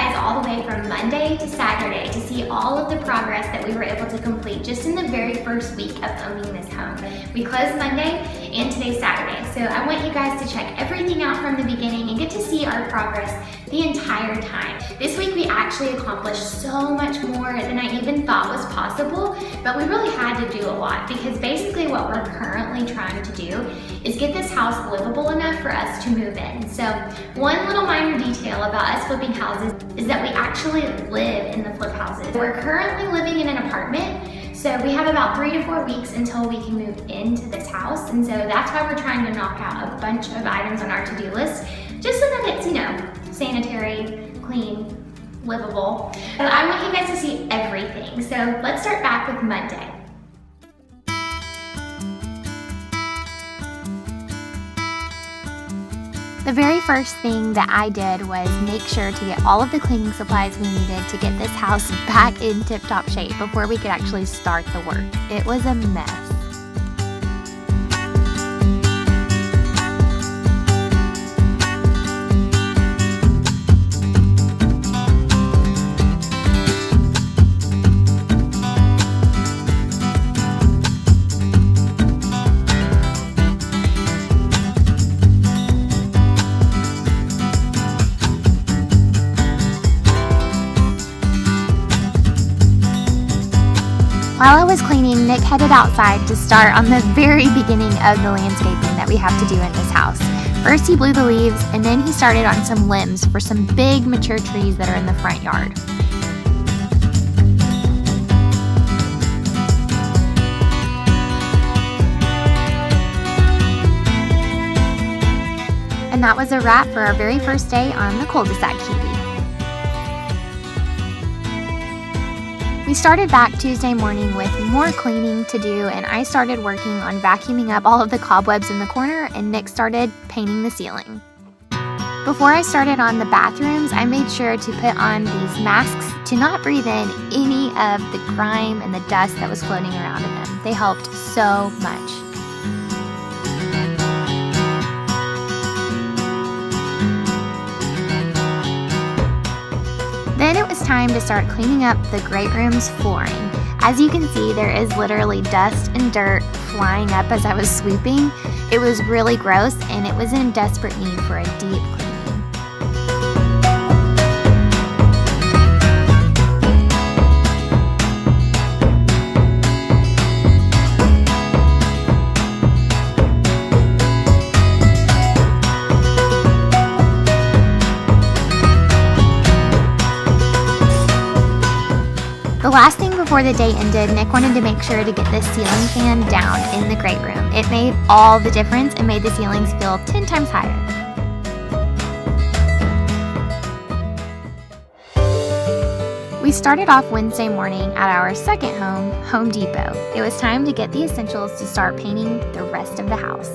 guys all the way from Monday to Saturday to see all of the progress that we were able to complete just in the very first week of owning this home. We closed Monday and today's Saturday, so I want you guys to check everything out from the beginning and get to see our progress the entire time. This week we actually accomplished so much more than I even thought was possible, but we really had to do a lot because basically what we're currently trying to do is get this house livable enough for us to move in. So one little minor detail about us flipping houses is that we actually live in the flip houses. We're currently living in an apartment, so we have about 3 to 4 weeks until we can move into this house, and so that's why we're trying to knock out a bunch of items on our to-do list, just so that it's, you know, sanitary, clean, livable. But I want you guys to see everything, so let's start back with Monday. The very first thing that I did was make sure to get all of the cleaning supplies we needed to get this house back in tip-top shape before we could actually start the work. It was a mess. While I was cleaning, Nick headed outside to start on the very beginning of the landscaping that we have to do in this house. First he blew the leaves, and then he started on some limbs for some big mature trees that are in the front yard. And that was a wrap for our very first day on the cul-de-sac kiwi. We started back Tuesday morning with more cleaning to do, and I started working on vacuuming up all of the cobwebs in the corner, and Nick started painting the ceiling. Before I started on the bathrooms, I made sure to put on these masks to not breathe in any of the grime and the dust that was floating around in them. They helped so much. Then it was time to start cleaning up the great room's flooring. As you can see, there is literally dust and dirt flying up as I was sweeping. It was really gross, and it was in desperate need for a deep cleaning. The last thing before the day ended, Nick wanted to make sure to get this ceiling fan down in the great room. It made all the difference and made the ceilings feel 10 times higher. We started off Wednesday morning at our second home, Home Depot. It was time to get the essentials to start painting the rest of the house.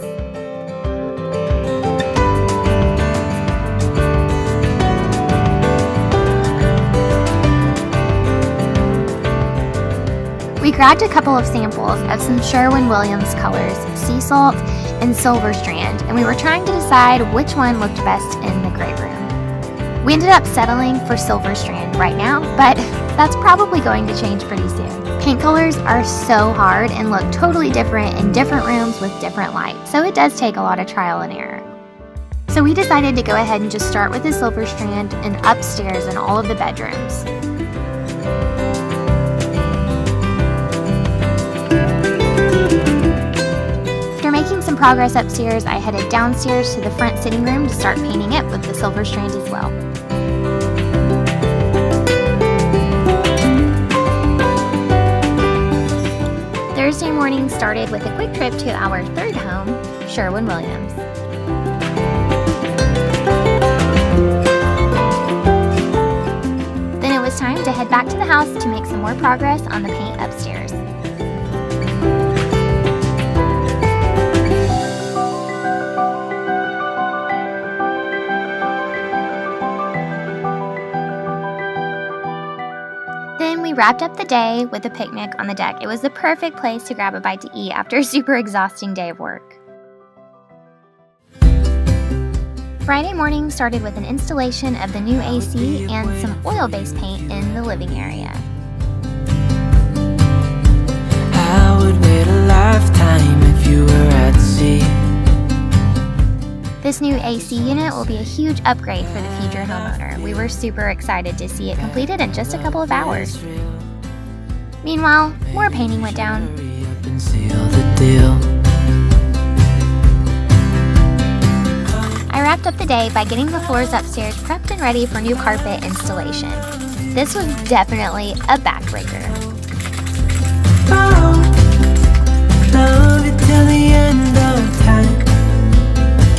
We grabbed a couple of samples of some Sherwin-Williams colors, Sea Salt and Silver Strand, and we were trying to decide which one looked best in the great room. We ended up settling for Silver Strand right now, but that's probably going to change pretty soon. Paint colors are so hard and look totally different in different rooms with different light, so it does take a lot of trial and error. So we decided to go ahead and just start with the Silver Strand and upstairs in all of the bedrooms. Making some progress upstairs, I headed downstairs to the front sitting room to start painting it with the Silver Strand as well. Thursday morning started with a quick trip to our third home, Sherwin-Williams. Then it was time to head back to the house to make some more progress on the paint upstairs. We wrapped up the day with a picnic on the deck. It was the perfect place to grab a bite to eat after a super exhausting day of work. Friday morning started with an installation of the new AC and some oil-based paint in the living area. I would wait a lifetime if you were at sea. This new AC unit will be a huge upgrade for the future homeowner. We were super excited to see it completed in just a couple of hours. Meanwhile, more painting went down. Hurry up and seal the deal. I wrapped up the day by getting the floors upstairs prepped and ready for new carpet installation. This was definitely a backbreaker. Oh, love you till the end of time.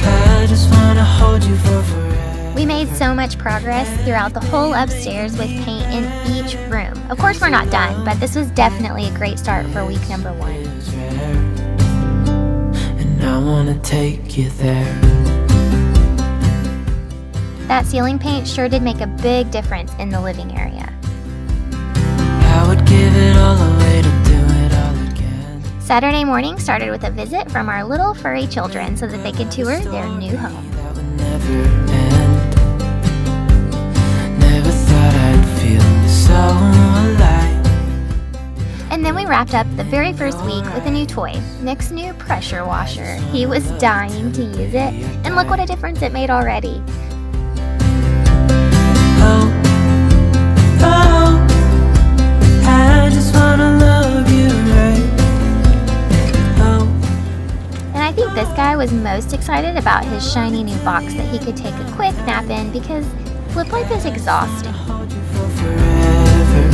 I just wanna hold you for forever. We made so much progress throughout the whole upstairs with paint in each room. Of course, we're not done, but this was definitely a great start for week number 1. And I wanna take you there. That ceiling paint sure did make a big difference in the living area. I would give it all away to do it all again. Saturday morning started with a visit from our little furry children so that they could tour their new home. That would never end. Never thought I'd feel so alive. And then we wrapped up the very first week with a new toy, Nick's new pressure washer. He was dying to use it, and look what a difference it made already. Oh, oh, I just wanna love you right. Oh, And I think this guy was most excited about his shiny new box that he could take a quick nap in because flip life is exhausting. hold you for forever.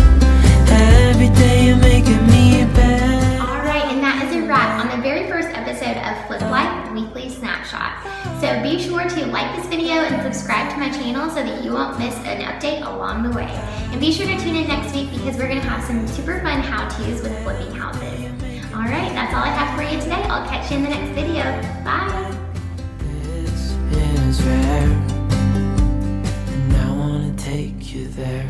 Every day you're making me better. Alright, and that is a wrap on the very first episode of Flip Life Weekly Snapshot. So be sure to like this video and subscribe to my channel so that you won't miss an update along the way. And be sure to tune in next week because we're going to have some super fun how-tos with flipping houses. Alright, that's all I have for you today. I'll catch you in the next video. Bye! This is rare, and I wanna take you there.